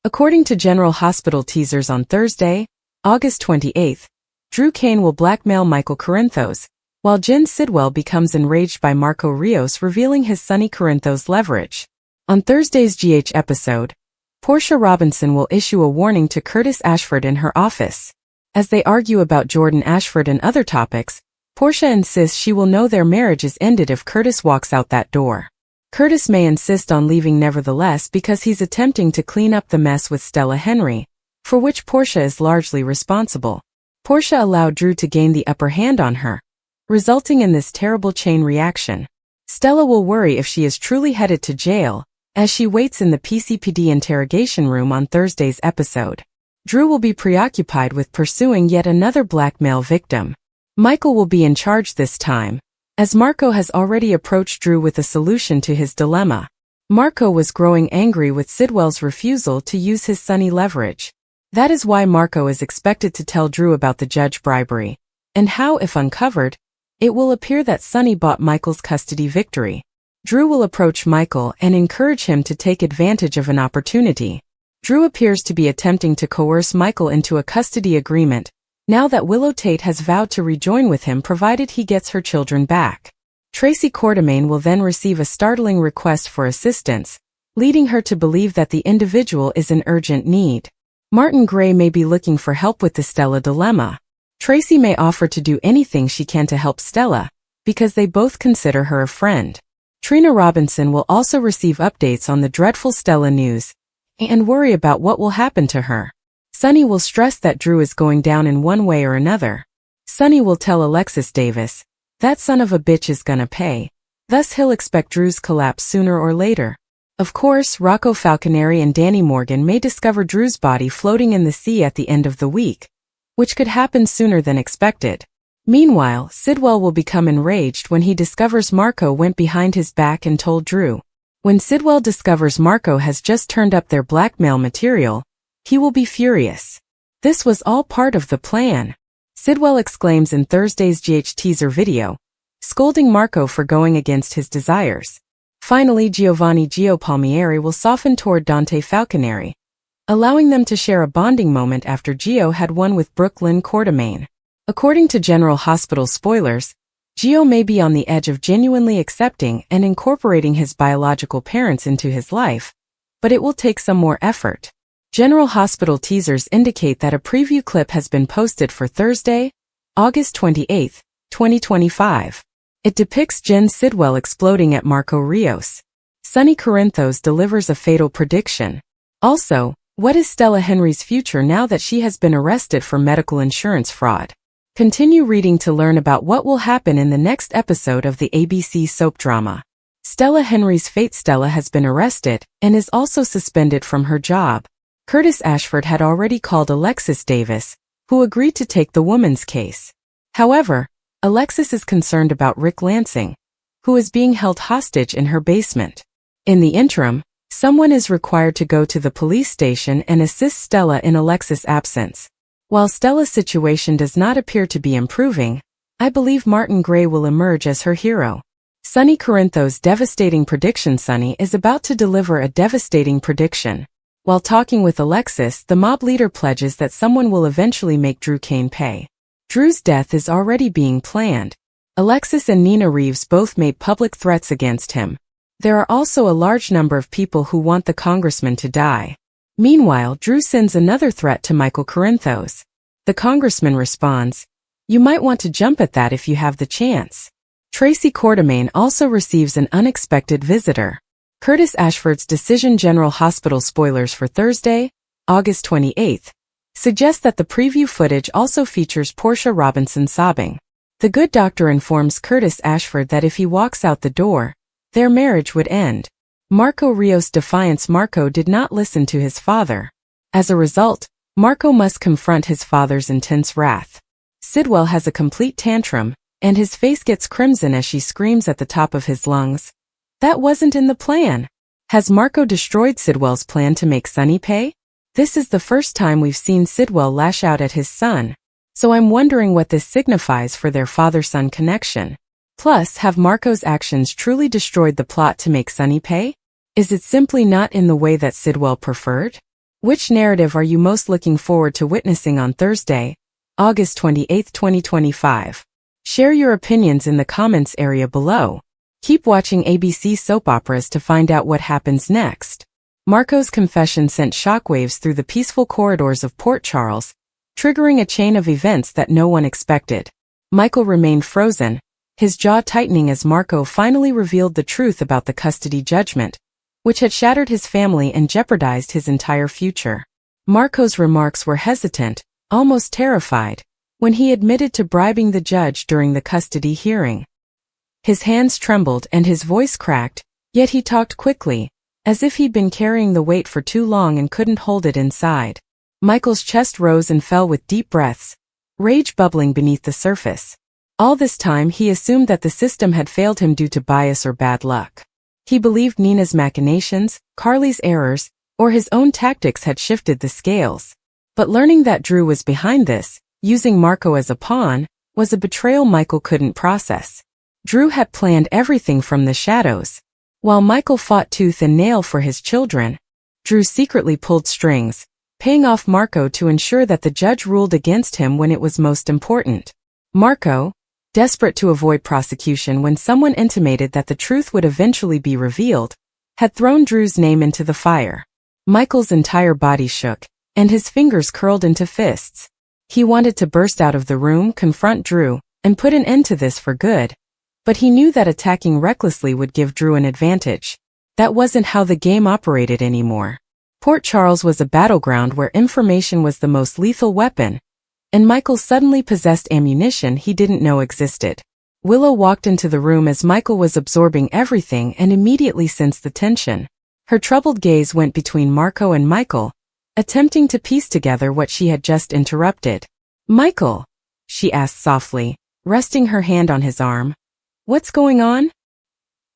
According to General Hospital teasers on Thursday, August 28, Drew Cain will blackmail Michael Corinthos, while Jen Sidwell becomes enraged by Marco Rios revealing his Sonny Corinthos leverage. On Thursday's GH episode, Portia Robinson will issue a warning to Curtis Ashford in her office. As they argue about Jordan Ashford and other topics, Portia insists she will know their marriage is ended if Curtis walks out that door. Curtis may insist on leaving nevertheless because he's attempting to clean up the mess with Stella Henry, for which Portia is largely responsible. Portia allowed Drew to gain the upper hand on her, resulting in this terrible chain reaction. Stella will worry if she is truly headed to jail, as she waits in the PCPD interrogation room on Thursday's episode. Drew will be preoccupied with pursuing yet another blackmail victim. Michael will be in charge this time, as Marco has already approached Drew with a solution to his dilemma. Marco was growing angry with Sidwell's refusal to use his Sonny leverage. That is why Marco is expected to tell Drew about the judge bribery, and how, if uncovered, it will appear that Sonny bought Michael's custody victory. Drew will approach Michael and encourage him to take advantage of an opportunity. Drew appears to be attempting to coerce Michael into a custody agreement, now that Willow Tate has vowed to rejoin with him provided he gets her children back. Tracy Quartermaine will then receive a startling request for assistance, leading her to believe that the individual is in urgent need. Martin Gray may be looking for help with the Stella dilemma. Tracy may offer to do anything she can to help Stella, because they both consider her a friend. Trina Robinson will also receive updates on the dreadful Stella news, and worry about what will happen to her. Sonny will stress that Drew is going down in one way or another. Sonny will tell Alexis Davis, that son of a bitch is gonna pay, thus he'll expect Drew's collapse sooner or later. Of course, Rocco Falconeri and Danny Morgan may discover Drew's body floating in the sea at the end of the week, which could happen sooner than expected. Meanwhile, Sidwell will become enraged when he discovers Marco went behind his back and told Drew. When Sidwell discovers Marco has just turned up their blackmail material, he will be furious. This was all part of the plan, Sidwell exclaims in Thursday's GH teaser video, scolding Marco for going against his desires. Finally, Giovanni Gio Palmieri will soften toward Dante Falconeri, allowing them to share a bonding moment after Gio had won with Brooklyn Quartermaine. According to General Hospital spoilers, Gio may be on the edge of genuinely accepting and incorporating his biological parents into his life, but it will take some more effort. General Hospital teasers indicate that a preview clip has been posted for Thursday, August 28, 2025. It depicts Jen Sidwell exploding at Marco Rios. Sonny Corinthos delivers a fatal prediction. Also, what is Stella Henry's future now that she has been arrested for medical insurance fraud? Continue reading to learn about what will happen in the next episode of the ABC soap drama. Stella Henry's fate. Stella has been arrested and is also suspended from her job. Curtis Ashford had already called Alexis Davis, who agreed to take the woman's case. However, Alexis is concerned about Rick Lansing, who is being held hostage in her basement. In the interim, someone is required to go to the police station and assist Stella in Alexis' absence. While Stella's situation does not appear to be improving, I believe Martin Gray will emerge as her hero. Sonny Corinthos' devastating prediction. Sonny is about to deliver a devastating prediction. While talking with Alexis, the mob leader pledges that someone will eventually make Drew Cain pay. Drew's death is already being planned. Alexis and Nina Reeves both made public threats against him. There are also a large number of people who want the congressman to die. Meanwhile, Drew sends another threat to Michael Corinthos. The congressman responds, "You might want to jump at that if you have the chance." Tracy Quartermaine also receives an unexpected visitor. Curtis Ashford's decision. General Hospital spoilers for Thursday, August 28, suggest that the preview footage also features Portia Robinson sobbing. The good doctor informs Curtis Ashford that if he walks out the door, their marriage would end. Marco Rios' defiance. Marco did not listen to his father. As a result, Marco must confront his father's intense wrath. Sidwell has a complete tantrum, and his face gets crimson as she screams at the top of his lungs. That wasn't in the plan. Has Marco destroyed Sidwell's plan to make Sonny pay? This is the first time we've seen Sidwell lash out at his son, so I'm wondering what this signifies for their father-son connection. Plus, have Marco's actions truly destroyed the plot to make Sonny pay? Is it simply not in the way that Sidwell preferred? Which narrative are you most looking forward to witnessing on Thursday, August 28, 2025? Share your opinions in the comments area below. Keep watching ABC soap operas to find out what happens next. Marco's confession sent shockwaves through the peaceful corridors of Port Charles, triggering a chain of events that no one expected. Michael remained frozen, his jaw tightening as Marco finally revealed the truth about the custody judgment, which had shattered his family and jeopardized his entire future. Marco's remarks were hesitant, almost terrified, when he admitted to bribing the judge during the custody hearing. His hands trembled and his voice cracked, yet he talked quickly, as if he'd been carrying the weight for too long and couldn't hold it inside. Michael's chest rose and fell with deep breaths, rage bubbling beneath the surface. All this time he assumed that the system had failed him due to bias or bad luck. He believed Nina's machinations, Carly's errors, or his own tactics had shifted the scales. But learning that Drew was behind this, using Marco as a pawn, was a betrayal Michael couldn't process. Drew had planned everything from the shadows. While Michael fought tooth and nail for his children, Drew secretly pulled strings, paying off Marco to ensure that the judge ruled against him when it was most important. Marco, desperate to avoid prosecution when someone intimated that the truth would eventually be revealed, had thrown Drew's name into the fire. Michael's entire body shook, and his fingers curled into fists. He wanted to burst out of the room, confront Drew, and put an end to this for good. But he knew that attacking recklessly would give Drew an advantage. That wasn't how the game operated anymore. Port Charles was a battleground where information was the most lethal weapon, and Michael suddenly possessed ammunition he didn't know existed. Willow walked into the room as Michael was absorbing everything and immediately sensed the tension. Her troubled gaze went between Marco and Michael, attempting to piece together what she had just interrupted. "Michael," she asked softly, resting her hand on his arm. "What's going on?"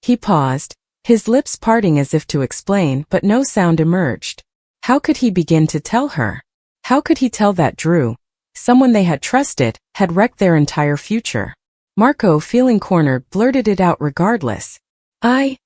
He paused, his lips parting as if to explain, but no sound emerged. How could he begin to tell her? How could he tell that Drew, someone they had trusted, had wrecked their entire future? Marco, feeling cornered, blurted it out regardless. I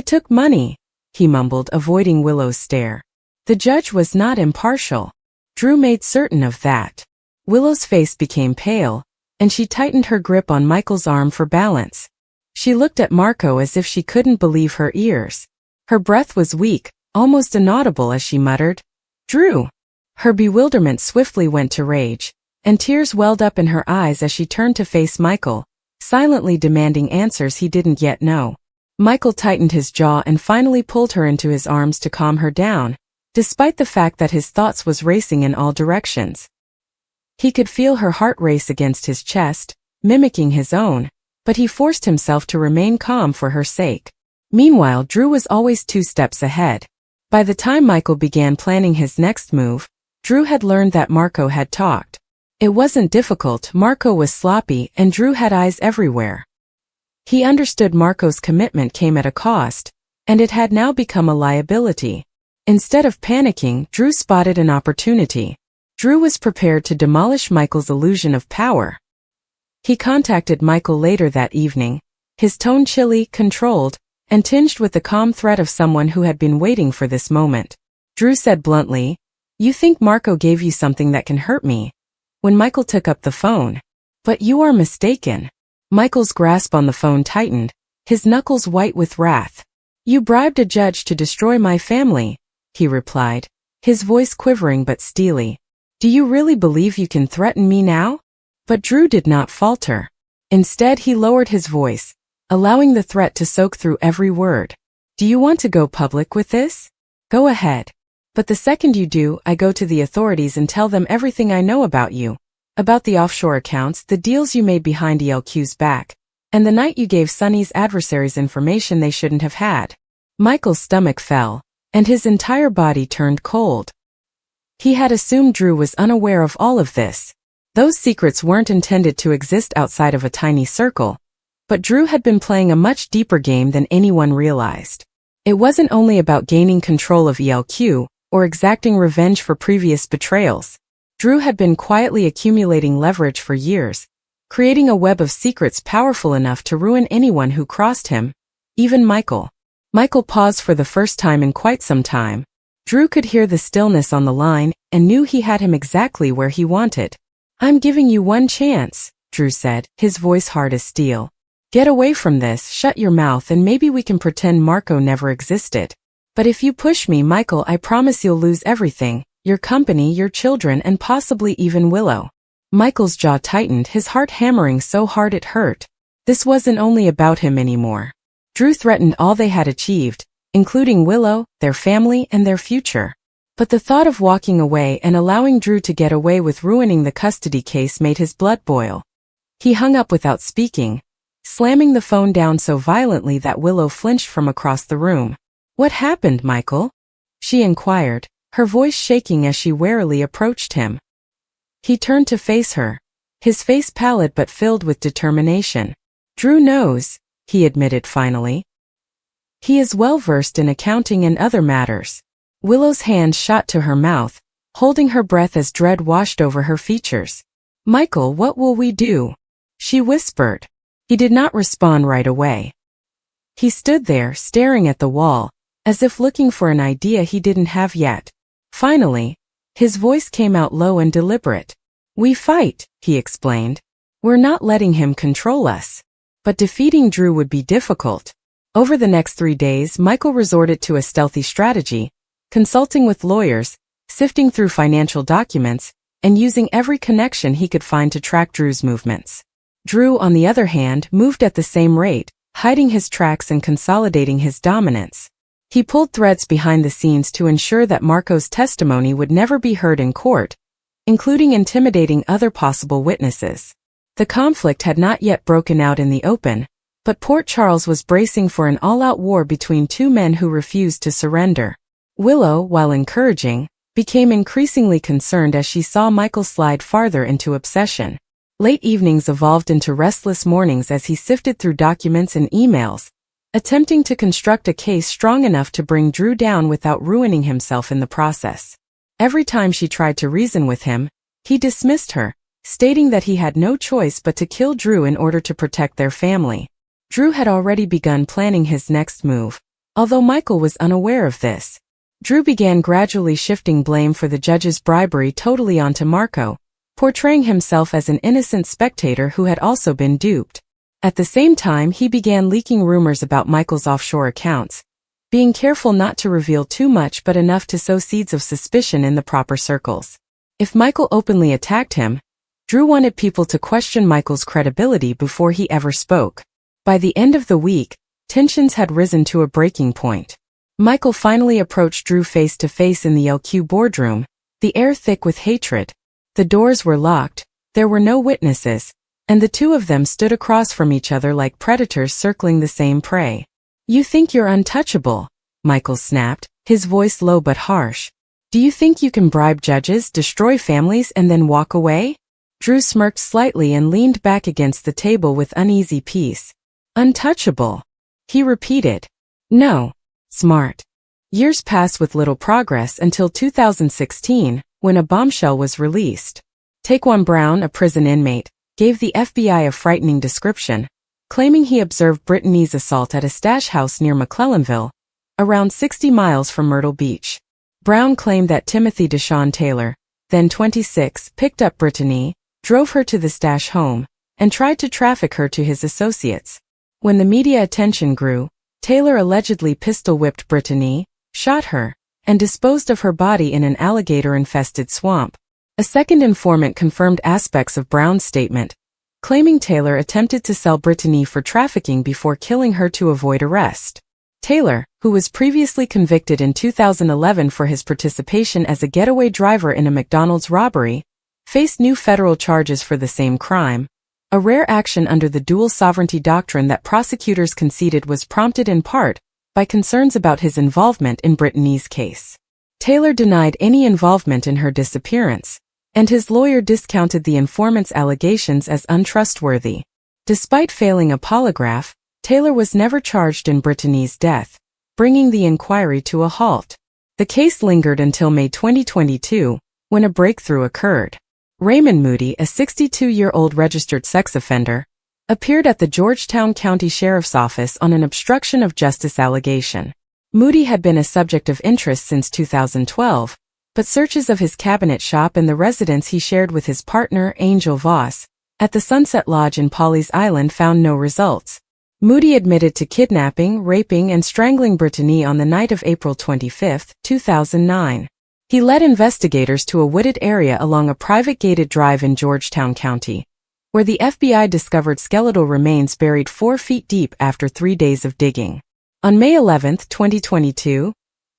took money," he mumbled, avoiding Willow's stare. The judge was not impartial. Drew made certain of that. Willow's face became pale, and she tightened her grip on Michael's arm for balance. She looked at Marco as if she couldn't believe her ears. Her breath was weak, almost inaudible as she muttered, "Drew." Her bewilderment swiftly went to rage, and tears welled up in her eyes as she turned to face Michael, silently demanding answers he didn't yet know. Michael tightened his jaw and finally pulled her into his arms to calm her down, despite the fact that his thoughts was racing in all directions. He could feel her heart race against his chest, mimicking his own, but he forced himself to remain calm for her sake. Meanwhile, Drew was always 2 steps ahead. By the time Michael began planning his next move, Drew had learned that Marco had talked. It wasn't difficult, Marco was sloppy, and Drew had eyes everywhere. He understood Marco's commitment came at a cost, and it had now become a liability. Instead of panicking, Drew spotted an opportunity. Drew was prepared to demolish Michael's illusion of power. He contacted Michael later that evening, his tone chilly, controlled, and tinged with the calm threat of someone who had been waiting for this moment. Drew said bluntly, "You think Marco gave you something that can hurt me?" When Michael took up the phone. "But you are mistaken." Michael's grasp on the phone tightened, his knuckles white with wrath. "You bribed a judge to destroy my family," he replied, his voice quivering but steely. "Do you really believe you can threaten me now?" But Drew did not falter. Instead, he lowered his voice, allowing the threat to soak through every word. "Do you want to go public with this? Go ahead. But the second you do, I go to the authorities and tell them everything I know about you, about the offshore accounts, the deals you made behind ELQ's back, and the night you gave Sonny's adversaries information they shouldn't have had." Michael's stomach fell, and his entire body turned cold. He had assumed Drew was unaware of all of this. Those secrets weren't intended to exist outside of a tiny circle, but Drew had been playing a much deeper game than anyone realized. It wasn't only about gaining control of ELQ, or exacting revenge for previous betrayals. Drew had been quietly accumulating leverage for years, creating a web of secrets powerful enough to ruin anyone who crossed him, even Michael. Michael paused for the first time in quite some time. Drew could hear the stillness on the line and knew he had him exactly where he wanted. "I'm giving you one chance," Drew said, his voice hard as steel. "Get away from this, shut your mouth, and maybe we can pretend Marco never existed. But if you push me, Michael, I promise you'll lose everything, your company, your children, and possibly even Willow." Michael's jaw tightened, his heart hammering so hard it hurt. This wasn't only about him anymore. Drew threatened all they had achieved, including Willow, their family, and their future. But the thought of walking away and allowing Drew to get away with ruining the custody case made his blood boil. He hung up without speaking, slamming the phone down so violently that Willow flinched from across the room. "What happened, Michael?" she inquired, her voice shaking as she warily approached him. He turned to face her, his face pallid but filled with determination. "Drew knows," he admitted finally. "He is well versed in accounting and other matters." Willow's hand shot to her mouth, holding her breath as dread washed over her features. "Michael, what will we do?" she whispered. He did not respond right away. He stood there, staring at the wall, as if looking for an idea he didn't have yet. Finally, his voice came out low and deliberate. "We fight," he explained. "We're not letting him control us." But defeating Drew would be difficult. Over the next 3 days, Michael resorted to a stealthy strategy, consulting with lawyers, sifting through financial documents, and using every connection he could find to track Drew's movements. Drew, on the other hand, moved at the same rate, hiding his tracks and consolidating his dominance. He pulled threads behind the scenes to ensure that Marco's testimony would never be heard in court, including intimidating other possible witnesses. The conflict had not yet broken out in the open, but Port Charles was bracing for an all-out war between two men who refused to surrender. Willow, while encouraging, became increasingly concerned as she saw Michael slide farther into obsession. Late evenings evolved into restless mornings as he sifted through documents and emails, attempting to construct a case strong enough to bring Drew down without ruining himself in the process. Every time she tried to reason with him, he dismissed her, stating that he had no choice but to kill Drew in order to protect their family. Drew had already begun planning his next move, although Michael was unaware of this. Drew began gradually shifting blame for the judge's bribery totally onto Marco, portraying himself as an innocent spectator who had also been duped. At the same time, he began leaking rumors about Michael's offshore accounts, being careful not to reveal too much but enough to sow seeds of suspicion in the proper circles. If Michael openly attacked him, Drew wanted people to question Michael's credibility before he ever spoke. By the end of the week, tensions had risen to a breaking point. Michael finally approached Drew face to face in the LQ boardroom, the air thick with hatred. The doors were locked, there were no witnesses, and the two of them stood across from each other like predators circling the same prey. "You think you're untouchable," Michael snapped, his voice low but harsh. "Do you think you can bribe judges, destroy families, and then walk away?" Drew smirked slightly and leaned back against the table with uneasy peace. "Untouchable," he repeated. "No. Smart." Years passed with little progress until 2016, when a bombshell was released. Taquan Brown, a prison inmate, gave the FBI a frightening description, claiming he observed Brittany's assault at a stash house near McClellanville, around 60 miles from Myrtle Beach. Brown claimed that Timothy Deshaun Taylor, then 26, picked up Brittany, drove her to the stash home, and tried to traffic her to his associates. When the media attention grew, Taylor allegedly pistol-whipped Brittany, shot her, and disposed of her body in an alligator-infested swamp. A second informant confirmed aspects of Brown's statement, claiming Taylor attempted to sell Brittany for trafficking before killing her to avoid arrest. Taylor, who was previously convicted in 2011 for his participation as a getaway driver in a McDonald's robbery, faced new federal charges for the same crime, a rare action under the dual sovereignty doctrine that prosecutors conceded was prompted in part by concerns about his involvement in Brittany's case. Taylor denied any involvement in her disappearance, and his lawyer discounted the informant's allegations as untrustworthy. Despite failing a polygraph, Taylor was never charged in Brittany's death, bringing the inquiry to a halt. The case lingered until May 2022, when a breakthrough occurred. Raymond Moody, a 62-year-old registered sex offender, appeared at the Georgetown County Sheriff's Office on an obstruction of justice allegation. Moody had been a subject of interest since 2012, but searches of his cabinet shop and the residence he shared with his partner, Angel Voss, at the Sunset Lodge in Pawleys Island found no results. Moody admitted to kidnapping, raping, and strangling Brittany on the night of April 25, 2009. He led investigators to a wooded area along a private gated drive in Georgetown County, where the FBI discovered skeletal remains buried 4 feet deep after 3 days of digging. On May 11, 2022,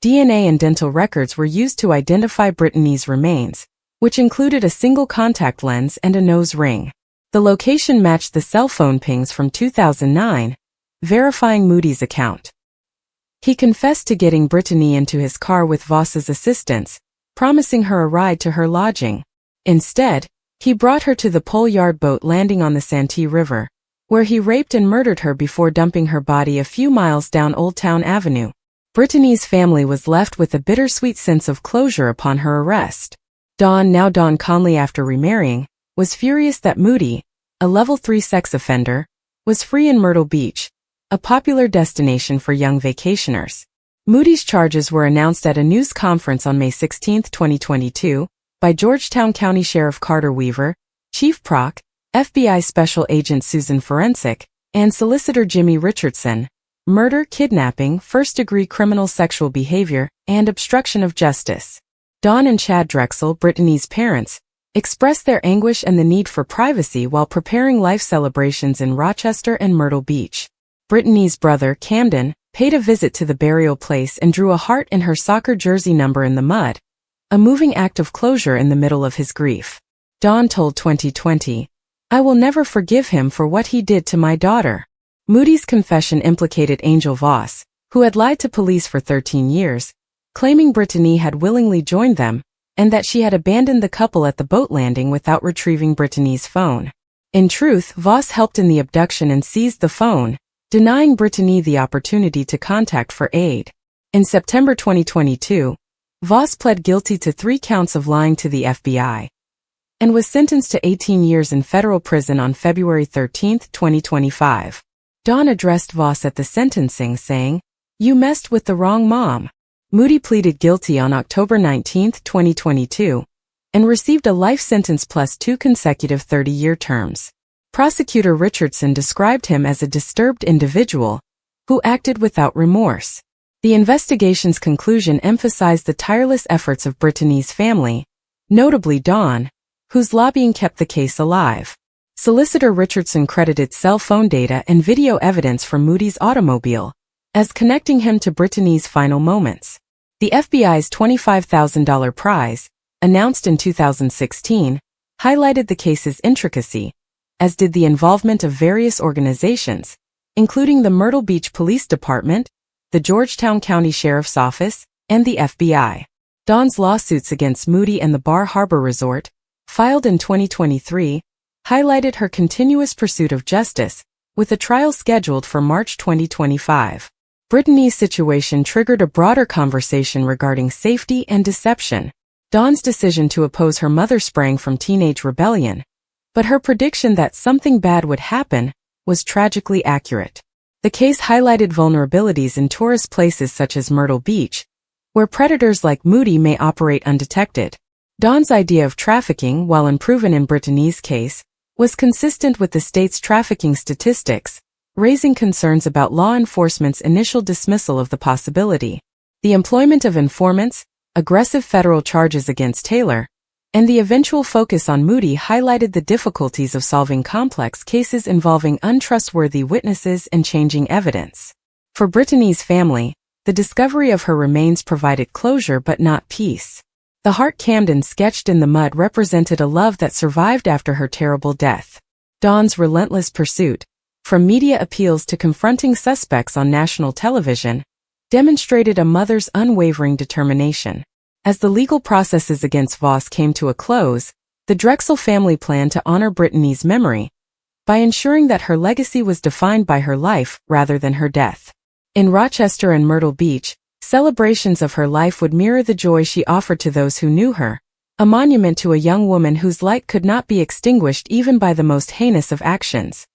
DNA and dental records were used to identify Brittany's remains, which included a single contact lens and a nose ring. The location matched the cell phone pings from 2009, verifying Moody's account. He confessed to getting Brittany into his car with Voss's assistance, promising her a ride to her lodging. Instead, he brought her to the Pole Yard boat landing on the Santee River, where he raped and murdered her before dumping her body a few miles down Old Town Avenue. Brittany's family was left with a bittersweet sense of closure upon her arrest. Dawn, now Dawn Conley after remarrying, was furious that Moody, a level 3 sex offender, was free in Myrtle Beach, a popular destination for young vacationers. Moody's charges were announced at a news conference on May 16, 2022, by Georgetown County Sheriff Carter Weaver, Chief Proc, FBI Special Agent Susan Forensic, and Solicitor Jimmy Richardson: murder, kidnapping, first-degree criminal sexual behavior, and obstruction of justice. Dawn and Chad Drexel, Brittany's parents, expressed their anguish and the need for privacy while preparing life celebrations in Rochester and Myrtle Beach. Brittany's brother, Camden, paid a visit to the burial place and drew a heart in her soccer jersey number in the mud, a moving act of closure in the middle of his grief. Dawn told 2020, "I will never forgive him for what he did to my daughter." Moody's confession implicated Angel Voss, who had lied to police for 13 years, claiming Brittany had willingly joined them, and that she had abandoned the couple at the boat landing without retrieving Brittany's phone. In truth, Voss helped in the abduction and seized the phone, denying Brittany the opportunity to contact for aid. In September 2022, Voss pled guilty to 3 counts of lying to the FBI and was sentenced to 18 years in federal prison on February 13, 2025. Dawn addressed Voss at the sentencing saying, "You messed with the wrong mom." Moody pleaded guilty on October 19, 2022, and received a life sentence plus 2 consecutive 30-year terms. Prosecutor Richardson described him as a disturbed individual who acted without remorse. The investigation's conclusion emphasized the tireless efforts of Brittany's family, notably Dawn, whose lobbying kept the case alive. Solicitor Richardson credited cell phone data and video evidence from Moody's automobile as connecting him to Brittany's final moments. The FBI's $25,000 prize, announced in 2016, highlighted the case's intricacy, as did the involvement of various organizations, including the Myrtle Beach Police Department, the Georgetown County Sheriff's Office, and the FBI. Dawn's lawsuits against Moody and the Bar Harbor Resort, filed in 2023, highlighted her continuous pursuit of justice, with a trial scheduled for March 2025. Brittany's situation triggered a broader conversation regarding safety and deception. Dawn's decision to oppose her mother sprang from teenage rebellion, but her prediction that something bad would happen was tragically accurate. The case highlighted vulnerabilities in tourist places such as Myrtle Beach, where predators like Moody may operate undetected. Dawn's idea of trafficking, while unproven in Brittany's case, was consistent with the state's trafficking statistics, raising concerns about law enforcement's initial dismissal of the possibility. The employment of informants, aggressive federal charges against Taylor, and the eventual focus on Moody highlighted the difficulties of solving complex cases involving untrustworthy witnesses and changing evidence. For Brittany's family, the discovery of her remains provided closure but not peace. The heart Camden sketched in the mud represented a love that survived after her terrible death. Dawn's relentless pursuit, from media appeals to confronting suspects on national television, demonstrated a mother's unwavering determination. As the legal processes against Voss came to a close, the Drexel family planned to honor Brittany's memory by ensuring that her legacy was defined by her life rather than her death. In Rochester and Myrtle Beach, celebrations of her life would mirror the joy she offered to those who knew her, a monument to a young woman whose light could not be extinguished even by the most heinous of actions.